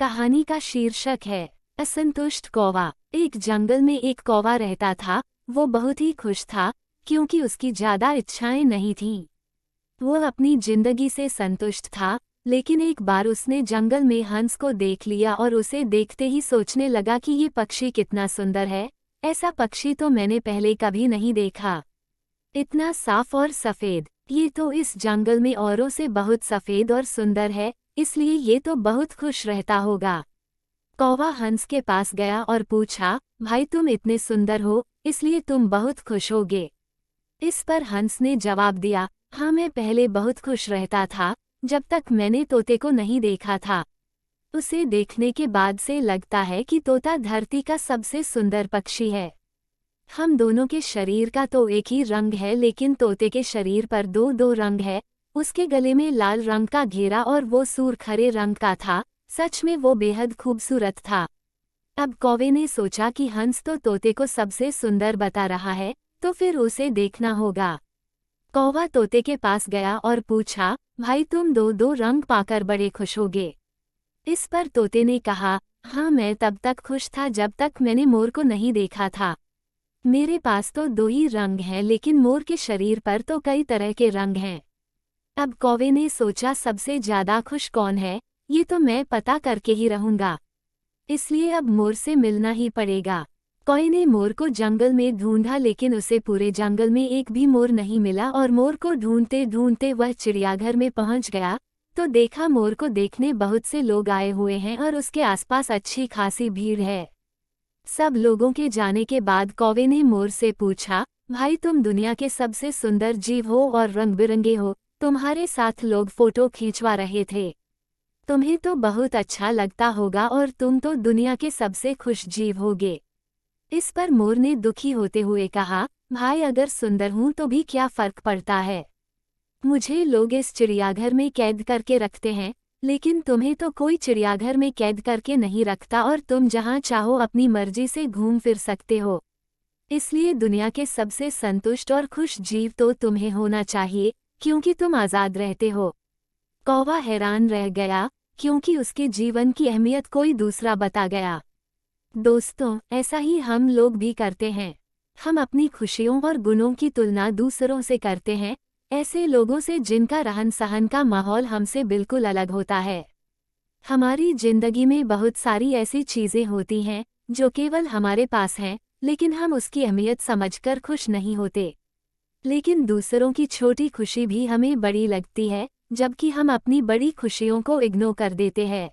कहानी का शीर्षक है असंतुष्ट कौवा। एक जंगल में एक कौवा रहता था। वो बहुत ही खुश था क्योंकि उसकी ज्यादा इच्छाएं नहीं थीं। वो अपनी जिंदगी से संतुष्ट था, लेकिन एक बार उसने जंगल में हंस को देख लिया और उसे देखते ही सोचने लगा कि ये पक्षी कितना सुंदर है। ऐसा पक्षी तो मैंने पहले कभी नहीं देखा। इतना साफ और सफेद, ये तो इस जंगल में औरों से बहुत सफेद और सुंदर है, इसलिए ये तो बहुत खुश रहता होगा। कौवा हंस के पास गया और पूछा, भाई तुम इतने सुंदर हो, इसलिए तुम बहुत खुश होगे। इस पर हंस ने जवाब दिया, हाँ मैं पहले बहुत खुश रहता था, जब तक मैंने तोते को नहीं देखा था। उसे देखने के बाद से लगता है कि तोता धरती का सबसे सुंदर पक्षी है। हम दोनों के शरीर का तो एक ही रंग है, लेकिन तोते के शरीर पर दो दो रंग है। उसके गले में लाल रंग का घेरा और वो सूर्ख हरे रंग का था। सच में वो बेहद खूबसूरत था। अब कौवे ने सोचा कि हंस तो तोते को सबसे सुंदर बता रहा है, तो फिर उसे देखना होगा। कौवा तोते के पास गया और पूछा, भाई तुम दो दो रंग पाकर बड़े खुश होगे। इस पर तोते ने कहा, हाँ मैं तब तक खुश था जब तक मैंने मोर को नहीं देखा था। मेरे पास तो दो ही रंग हैं, लेकिन मोर के शरीर पर तो कई तरह के रंग हैं। अब कौवे ने सोचा सबसे ज्यादा खुश कौन है, ये तो मैं पता करके ही रहूंगा। इसलिए अब मोर से मिलना ही पड़ेगा। कौवे ने मोर को जंगल में ढूंढा, लेकिन उसे पूरे जंगल में एक भी मोर नहीं मिला और मोर को ढूंढते ढूंढते वह चिड़ियाघर में पहुंच गया तो देखा मोर को देखने बहुत से लोग आए हुए हैं और उसके आसपास अच्छी खासी भीड़ है। सब लोगों के जाने के बाद कौवे ने मोर से पूछा, भाई तुम दुनिया के सबसे सुंदर जीव हो और रंग बिरंगे हो, तुम्हारे साथ लोग फोटो खींचवा रहे थे। तुम्हें तो बहुत अच्छा लगता होगा और तुम तो दुनिया के सबसे खुश जीव होगे। इस पर मोर ने दुखी होते हुए कहा, भाई अगर सुंदर हूं तो भी क्या फर्क पड़ता है। मुझे लोग इस चिड़ियाघर में कैद करके रखते हैं, लेकिन तुम्हें तो कोई चिड़ियाघर में कैद करके नहीं रखता और तुम जहां चाहो अपनी मर्जी से घूम फिर सकते हो। इसलिए दुनिया के सबसे संतुष्ट और खुश जीव तो तुम्हें होना चाहिए, क्योंकि तुम आज़ाद रहते हो। कौवा हैरान रह गया, क्योंकि उसके जीवन की अहमियत कोई दूसरा बता गया। दोस्तों, ऐसा ही हम लोग भी करते हैं। हम अपनी खुशियों और गुणों की तुलना दूसरों से करते हैं, ऐसे लोगों से जिनका रहन सहन का माहौल हमसे बिल्कुल अलग होता है। हमारी जिंदगी में बहुत सारी ऐसी चीजें होती हैं जो केवल हमारे पास हैं, लेकिन हम उसकी अहमियत समझकर खुश नहीं होते। लेकिन दूसरों की छोटी खुशी भी हमें बड़ी लगती है, जबकि हम अपनी बड़ी खुशियों को इग्नोर कर देते हैं।